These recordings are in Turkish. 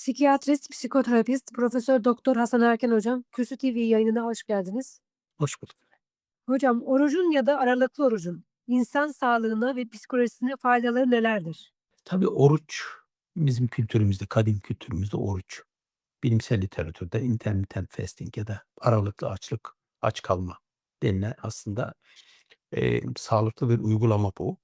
Psikiyatrist, psikoterapist Profesör Doktor Hasan Erken Hocam, Kürsü TV yayınına hoş geldiniz. Hoş bulduk. Hocam, orucun ya da aralıklı orucun insan sağlığına ve psikolojisine faydaları nelerdir? Tabii oruç bizim kültürümüzde, kadim kültürümüzde oruç, bilimsel literatürde intermittent fasting ya da aralıklı açlık, aç kalma denilen aslında, sağlıklı bir uygulama bu.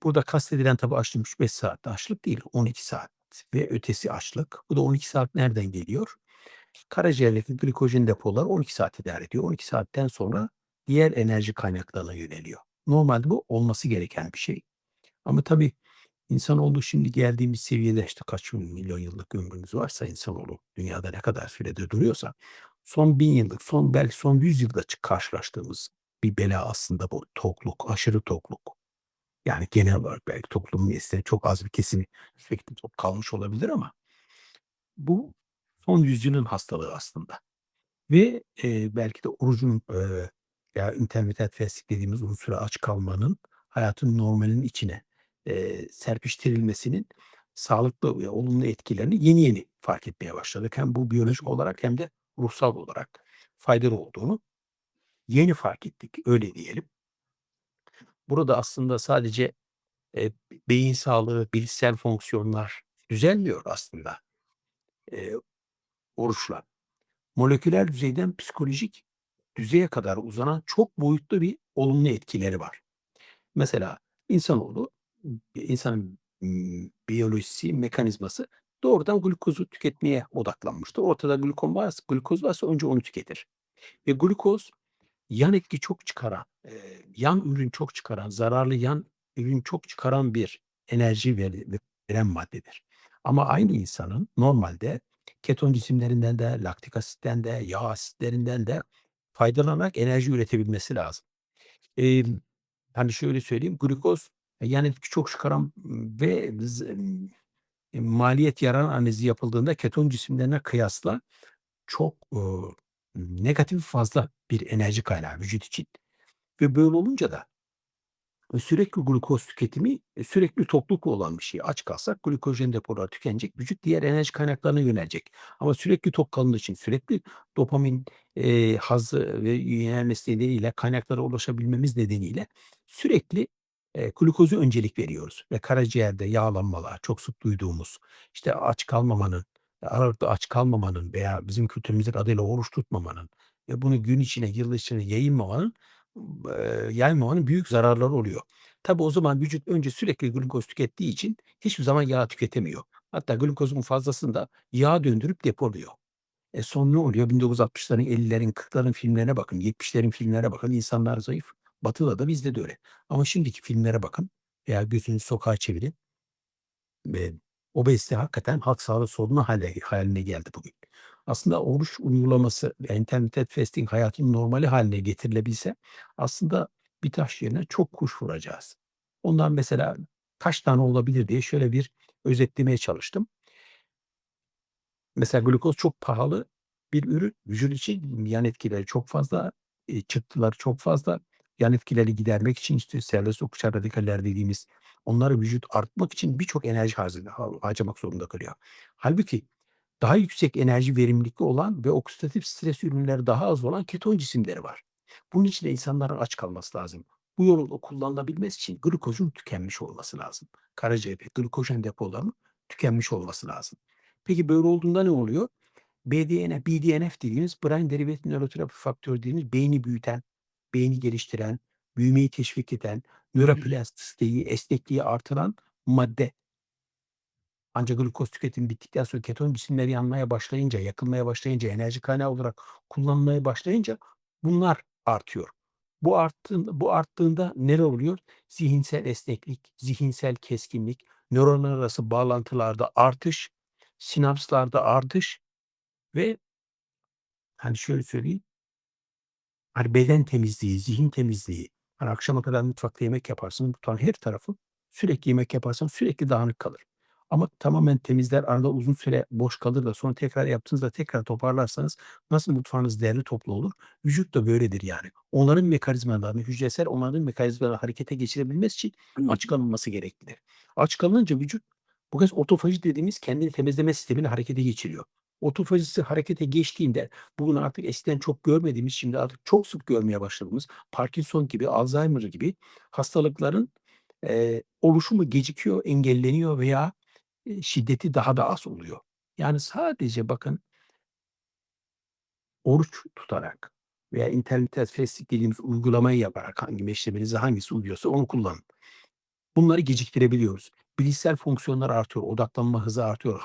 Burada kastedilen tabii açlık 3-5 saat açlık değil, 12 saat ve ötesi açlık. Bu da 12 saat nereden geliyor? Karaciğerdeki glikojen depoları 12 saat idare ediyor. 12 saatten sonra diğer enerji kaynaklarına yöneliyor. Normalde bu olması gereken bir şey. Ama tabii İnsanoğlu şimdi geldiğimiz seviyede, işte, kaç milyon yıllık ömrümüz varsa insanoğlu dünyada ne kadar sürede duruyorsa son 1000 yıllık, belki son 100 yılda karşılaştığımız bir bela aslında bu tokluk, aşırı tokluk. Yani genel olarak belki toplumun içinde çok az bir kesimi sürekli tok kalmış olabilir ama bu son yüzyılın hastalığı aslında. Ve, belki de orucun, veya intermittent fasting dediğimiz uzun süre aç kalmanın hayatın normalinin içine, serpiştirilmesinin sağlıklı ve olumlu etkilerini yeni yeni fark etmeye başladık. Hem bu biyolojik olarak hem de ruhsal olarak faydalı olduğunu yeni fark ettik, öyle diyelim. Burada aslında sadece, beyin sağlığı, bilişsel fonksiyonlar düzelmiyor aslında, eee, oruçla. Moleküler düzeyden psikolojik düzeye kadar uzanan çok boyutlu bir olumlu etkileri var. Mesela insanoğlu, insanın, biyolojisi, mekanizması doğrudan glukozu tüketmeye odaklanmıştır. Ortada glükoz varsa önce onu tüketir ve glukoz yan etki çok çıkaran, yan ürün çok çıkaran, zararlı yan ürün çok çıkaran bir enerji veren maddedir. Ama aynı insanın normalde keton cisimlerinden de, laktik asitten de, yağ asitlerinden de faydalanarak enerji üretebilmesi lazım. Emm, Hani, şöyle söyleyeyim, glükoz, yan etki çok çıkaran, ve maliyet yarar analizi yapıldığında keton cisimlerine kıyasla çok, negatif fazla bir enerji kaynağı vücut için ve böyle olunca da sürekli glukoz tüketimi, sürekli toklukla olan bir şey. Aç kalsak glikojen depoları tükenecek, vücut diğer enerji kaynaklarına yönelecek. Ama sürekli tok kalındığı için, sürekli dopamin, hazzı ve yönelmesi nedeniyle, kaynaklara ulaşabilmemiz nedeniyle sürekli, glukoza öncelik veriyoruz ve karaciğerde yağlanmalar, çok sık duyduğumuz, işte, aç kalmamanın, aralıklı aç kalmamanın veya bizim kültürümüzdeki adıyla oruç tutmamanın ve bunu gün içine, yıl içine yaymamanın büyük zararları oluyor. Tabii o zaman vücut önce sürekli glikoz tükettiği için hiçbir zaman yağ tüketemiyor. Hatta glikozun fazlasını da yağa döndürüp depoluyor. Son ne oluyor? 1960'ların, 50'lerin, 40'ların filmlerine bakın, 70'lerin filmlerine bakın. İnsanlar zayıf. Batı'da da bizde de öyle. Ama şimdiki filmlere bakın veya gözünüzü sokağa çevirin. Ve obezite hakikaten halk sağlığı sorunu hâline geldi bugün. Aslında oruç uygulaması, intermittent fasting hayatın normali hâline getirilebilse aslında bir taş yerine çok kuş vuracağız. Ondan mesela kaç tane olabilir diye şöyle bir özetlemeye çalıştım. Mesela glükoz çok pahalı bir ürün. Vücut için yan etkileri çok fazla, çıktıları çok fazla. Yan etkileri gidermek için, işte, serbest okuşan radikaller dediğimiz onları vücut artmak için birçok enerji harcamak zorunda kalıyor. Hâlbuki daha yüksek enerji verimlilikli olan ve oksidatif stres ürünleri daha az olan keton cisimleri var. Bunun için de insanların aç kalması lazım. Bu yolu kullanılabilmesi için glikozun tükenmiş olması lazım. Karaciğerde glikojen depolarının tükenmiş olması lazım. Peki böyle olduğunda ne oluyor? BDNF dediğimiz Brain Derivative Neurotrophic Factor dediğimiz beyni büyüten, beyni geliştiren, büyümeyi teşvik eden, nöroplastisiteyi, esnekliği artıran madde. Ancak glukoz tüketimi bittikten sonra keton cisimleri yanmaya başlayınca, yakılmaya başlayınca, enerji kaynağı olarak kullanılmaya başlayınca bunlar artıyor. Bu arttığında neler oluyor? Zihinsel esneklik, zihinsel keskinlik, nöronlar arası bağlantılarda artış, sinapslarda artış ve, hani, şöyle söyleyeyim, hani, beden temizliği, zihin temizliği, hani, akşama kadar mutfakta yemek yaparsın, mutfağın her tarafı sürekli yemek yaparsan sürekli dağınık kalır. Ama tamamen temizler, arada uzun süre boş kalır da sonra tekrar yaptığınızda tekrar toparlarsanız nasıl mutfağınız derli toplu olur? Vücut da böyledir yani. Onların mekanizmalarını harekete geçirebilmesi için aç kalınması gereklidir. Aç kalınca vücut Bu kez otofaji dediğimiz kendini temizleme sistemini harekete geçiriyor. Otofajisi harekete geçtiğinde bugün artık eskiden çok görmediğimiz, şimdi artık çok sık görmeye başladığımız Parkinson gibi, Alzheimer gibi hastalıkların, oluşumu gecikiyor, engelleniyor veya, şiddeti daha da az oluyor. Yani sadece bakın oruç tutarak veya intermittent fasting dediğimiz uygulamayı yaparak hangi meşrebinize hangisi uyuyorsa onu kullanın. Bunları geciktirebiliyoruz. Bilişsel fonksiyonlar artıyor, odaklanma hızı artıyor,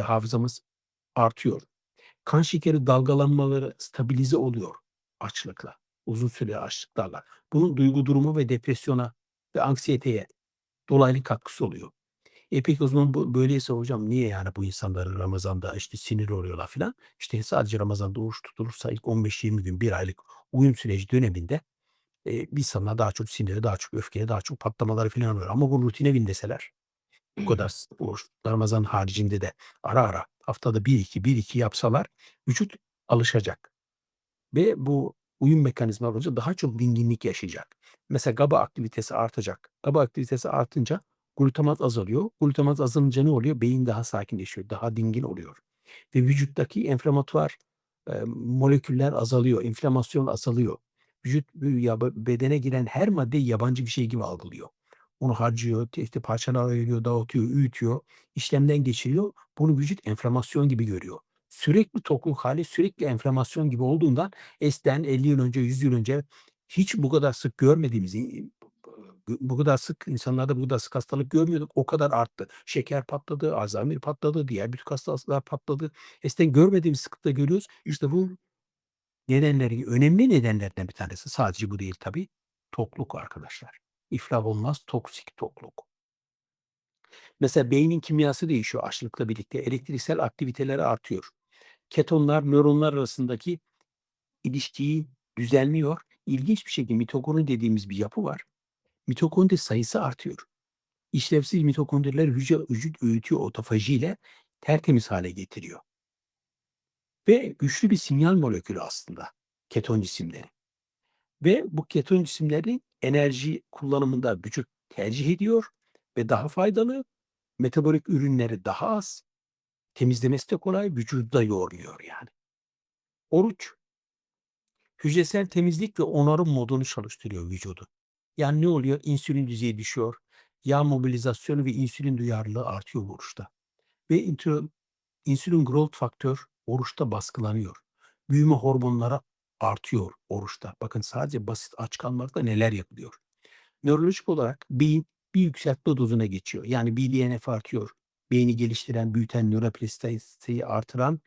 hafızamız artıyor. Kan şekeri dalgalanmaları stabilize oluyor açlıkla, uzun süreli açlıklarla. Bunun duygu durumu ve depresyona ve anksiyeteye dolaylı katkısı oluyor. Peki o zaman bu böyleyse hocam niye yani bu insanlar Ramazan'da, işte, sinir oluyorlar filan? İşte, sadece Ramazan'da oruç tutulursa ilk 15-20 gün, 1 aylık uyum süreci döneminde, insanlar daha çok sinire, daha çok öfkeye, daha çok patlamaları filan oluyor ama bu rutine bindirseler, bu kadar oruç Ramazan haricinde de ara ara haftada 1-2 yapsalar vücut alışacak. Ve bu uyum mekanizmaları olunca daha çok dinginlik yaşayacak. Mesela GABA aktivitesi artacak. GABA aktivitesi artınca glutamat azalıyor. Glutamat azalınca ne oluyor? Beyin daha sakinleşiyor, daha dingin oluyor. Ve vücuttaki enflamatuar, moleküller azalıyor, inflamasyon azalıyor. Vücut bedene giren her maddeyi yabancı bir şey gibi algılıyor. Onu harcıyor, işte parçalara ayırıyor, dağıtıyor, öğütüyor, işlemden geçiriyor. Bunu vücut enflamasyon gibi görüyor. Sürekli tokluk hali, sürekli enflamasyon gibi olduğundan eskiden 50 yıl önce, 100 yıl önce hiç bu kadar sık görmediğimiz, bu kadar sık insanlarda bu kadar sık hastalık görmüyorduk. O kadar arttı. Şeker patladı, Alzheimer patladı, diğer bütün hastalıklar patladı. Eskiden görmediğimiz sıklıkla görüyoruz. İşte bu önemli nedenlerden bir tanesi. Sadece bu değil tabii. Tokluk arkadaşlar. İflah olmaz toksik tokluk. Mesela beynin kimyası değişiyor açlıkla birlikte. Elektriksel aktiviteleri artıyor. Ketonlar nöronlar arasındaki ilişkiyi düzenliyor. İlginç bir şekilde mitokondri dediğimiz bir yapı var. Mitokondri sayısı artıyor. İşlevsiz mitokondriler vücut öğütüyor otofajiyle tertemiz hale getiriyor. Ve güçlü bir sinyal molekülü aslında keton cisimleri. Ve bu keton cisimleri enerji kullanımında vücut tercih ediyor ve daha faydalı, metabolik ürünleri daha az, temizlemesi de kolay, vücudu da yormuyor yani. Oruç hücresel temizlik ve onarım modunu çalıştırıyor vücudu. Yani ne oluyor? İnsülin düzeyi düşüyor. Yağ mobilizasyonu ve insülin duyarlılığı artıyor oruçta. Ve insülin growth faktör oruçta baskılanıyor. Büyüme hormonları artıyor oruçta. Bakın sadece basit aç kalmakta neler yapılıyor. Nörolojik olarak beyin bir yükseltme dozuna geçiyor. Yani BDNF artıyor. Beyni geliştiren, büyüten, nöroplastisiteyi artıran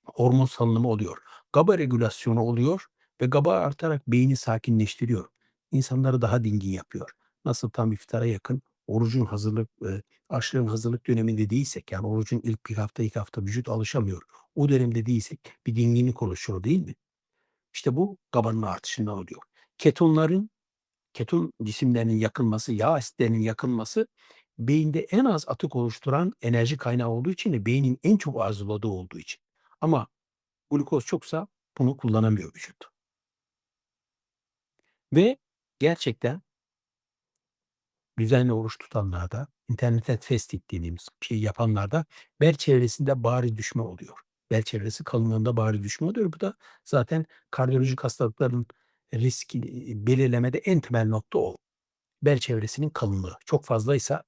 hormon salınımı oluyor. GABA regülasyonu oluyor ve GABA artarak beyni sakinleştiriyor. İnsanları daha dingin yapıyor. Nasıl tam iftara yakın açlığın hazırlık döneminde değilsek, yani orucun ilk bir hafta, 2 hafta vücut alışamıyor. O dönemde değilsek bir dinginlik oluşuyor değil mi? İşte bu GABA'nın artışından oluyor. Keton cisimlerinin yakılması, yağ asitlerinin yakılması beyinde en az atık oluşturan enerji kaynağı olduğu için de beynin en çok arzuladığı olduğu için. Ama glukoz çoksa bunu kullanamıyor vücut. Ve gerçekten düzenli oruç tutanlarda, intermittent fasting dediğimiz şeyi yapanlarda bel çevresinde bariz düşme oluyor. Bel çevresi kalınlığında bariz düşme oluyor. Bu da zaten kardiyolojik hastalıkların riski belirlemede en temel nokta o. Bel çevresinin kalınlığı. Çok fazlaysa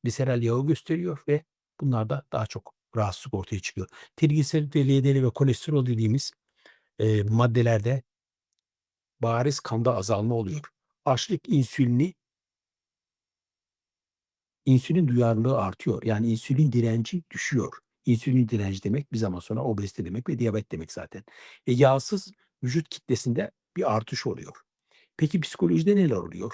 visceral yağı gösteriyor ve bunlarda daha çok rahatsızlık ortaya çıkıyor. Trigliserit ve LDL ve kolesterol dediğimiz maddelerde bariz kanda azalma oluyor. Açlık insülin duyarlılığı artıyor. Yani insülin direnci düşüyor. İnsülin direnci demek bir zaman sonra obezite demek ve diyabet demek zaten. Yağsız vücut kitlesinde bir artış oluyor. Peki psikolojide neler oluyor?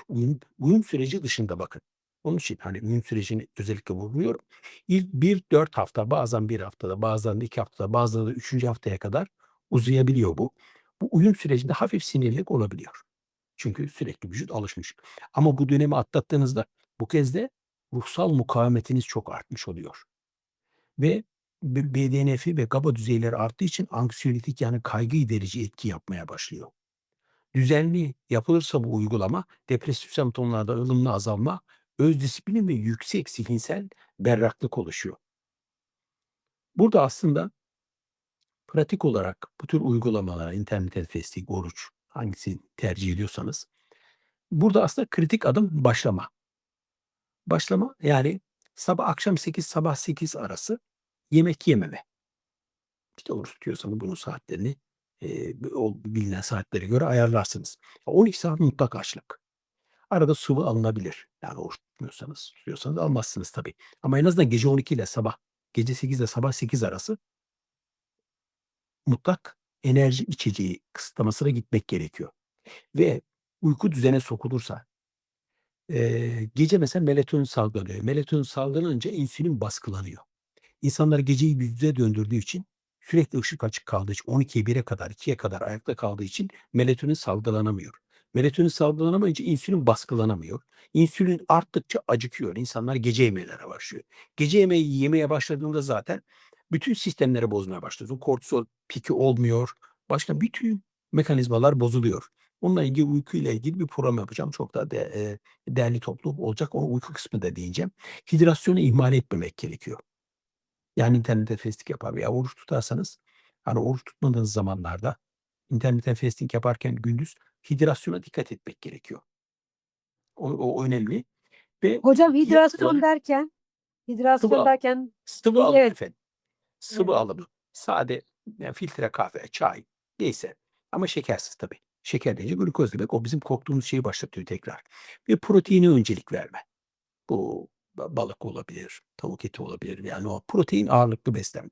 Uyum süreci dışında bakın. Onun için hani uyum sürecini özellikle vurguluyorum. İlk 1-4 hafta, bazen 1 haftada, bazen de 2 haftada, bazen de 3. haftaya kadar uzayabiliyor bu. Bu uyum sürecinde hafif sinirlilik olabiliyor. Çünkü sürekli vücut alışmış. Ama bu dönemi atlattığınızda bu kez de ruhsal mukavemetiniz çok artmış oluyor. Ve BDNF ve GABA düzeyleri arttığı için anksiyolytik yani kaygı giderici etki yapmaya başlıyor. Düzenli yapılırsa bu uygulama depresif semptomlarda ılımlı azalma, öz disiplin ve yüksek zihinsel berraklık oluşuyor. Burada aslında pratik olarak bu tür uygulamalar, intermittent fasting, oruç, hangisini tercih ediyorsanız, burada aslında kritik adım başlama. Başlama yani sabah akşam 8 sabah 8 arası yemek yememe. İşte oruç tutuyorsanız bunun saatlerini, o bilinen saatlere göre ayarlarsınız. 12 saat mutlak açlık. Arada sıvı alınabilir. Yani oruç tutmuyorsanız, tutuyorsanız almazsınız tabii. Ama en azından gece 12 ile gece 8 ile sabah 8 arası mutlak enerji içeceği kısıtlamasına gitmek gerekiyor. Ve uyku düzene sokulursa, gece mesela melatonin salgılanıyor. Melatonin salgılanınca insülin baskılanıyor. İnsanlar geceyi gündüze döndürdüğü için sürekli ışık açık kaldığı için 12'ye 1'e kadar, 2'ye kadar ayakta kaldığı için melatonin salgılanamıyor. Melatonin salgılanamayınca insülin baskılanamıyor. İnsülin arttıkça acıkıyor. İnsanlar gece yemeğlere başlıyor. Gece yemeği yemeye başladığında zaten bütün sistemleri bozmaya başlıyorsun. Kortizol piki olmuyor. Başka bütün mekanizmalar bozuluyor. Onunla ilgili uykuyla ilgili bir program yapacağım. Çok da değerli toplu olacak. O uyku kısmı da değineceğim. Hidrasyonu ihmal etmemek gerekiyor. Yani intermittent fasting yapar veya oruç tutarsanız, hani oruç tutmadığınız zamanlarda intermittent fasting yaparken gündüz hidrasyona dikkat etmek gerekiyor. O önemli ve Hocam diğer olarak hidrasyon sıvı derken sıvı alımı evet, efendim. Sıvı evet. alımı. Sade, filtre kahve, çay neyse ama şekersiz tabii. Şeker deyince glukoz demek. O bizim korktuğumuz şeyi başlatıyor tekrar. Ve proteine öncelik verme. Bu balık olabilir, tavuk eti olabilir. Yani o protein ağırlıklı beslenme.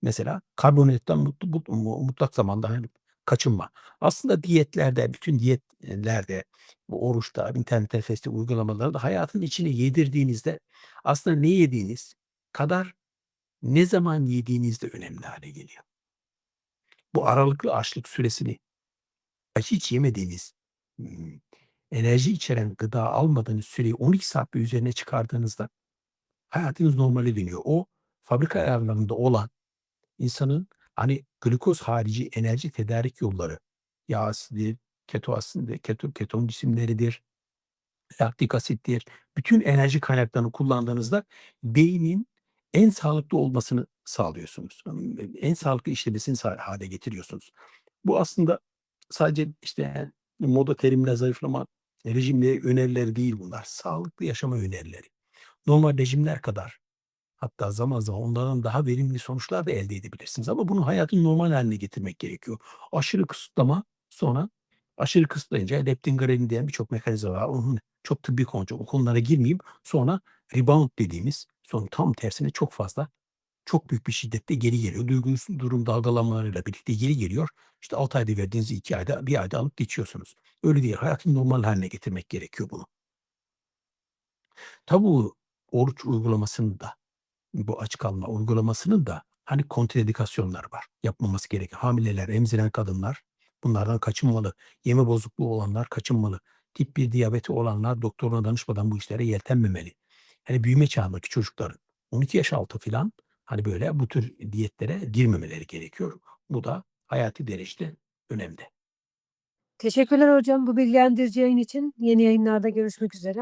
Mesela karbonhidrattan mutlak zamanda, hani, kaçınma. Aslında diyetlerde, bütün diyetlerde, bu oruçta, internet nefesli uygulamalarında hayatın içine yedirdiğinizde aslında ne yediğiniz kadar ne zaman yediğiniz de önemli hâle geliyor. Bu aralıklı açlık süresini hiç yemediğiniz, ımm, enerji içeren gıda almadığınız süreyi 12 saat ve üzerine çıkardığınızda hayatınız normale dönüyor. O fabrika ayarlarında olan İnsanın, hani, glikoz harici enerji tedarik yolları, yağ asididir, keton cisimleridir, laktik asittir, bütün enerji kaynaklarını kullandığınızda beynin en sağlıklı olmasını sağlıyorsunuz. En sağlıklı işlemesini hâle getiriyorsunuz. Bu aslında sadece, işte, moda terimle zayıflama rejimleri önerileri değil bunlar. Sağlıklı yaşama önerileri. Normal rejimler kadar, hatta zaman zaman onlardan daha verimli sonuçlar da elde edebilirsiniz ama bunu hayatın normal hâline getirmek gerekiyor. Aşırı kısıtlama sonra aşırı kısıtlayınca leptin diyen birçok mekanizma var. Onun çok tıbbi konucu, o konulara girmeyeyim. Sonra rebound dediğimiz, sonra tam tersine çok fazla, çok büyük bir şiddette geri geliyor. Duygusal durum dalgalanmalarıyla birlikte geri geliyor. İşte 6 ayda verdiğinizi 2 ayda, 1 ayda alıp geçiyorsunuz. Öyle değil. Hayatın normal hâline getirmek gerekiyor bunu. Tabii bu oruç uygulamasını da, bu aç kalma uygulamasının da, hani, kontraindikasyonları var. Yapmaması gereken hamileler, emziren kadınlar bunlardan kaçınmalı. Yeme bozukluğu olanlar kaçınmalı. Tip 1 diyabeti olanlar doktoruna danışmadan bu işlere yeltenmemeli. Hani, büyüme çağındaki çocukların 12 yaş altı filan, hani, böyle bu tür diyetlere girmemeleri gerekiyor. Bu da hayati derecede önemli. Teşekkürler hocam bu bilgilendirici yayın için. Yeni yayınlarda görüşmek üzere.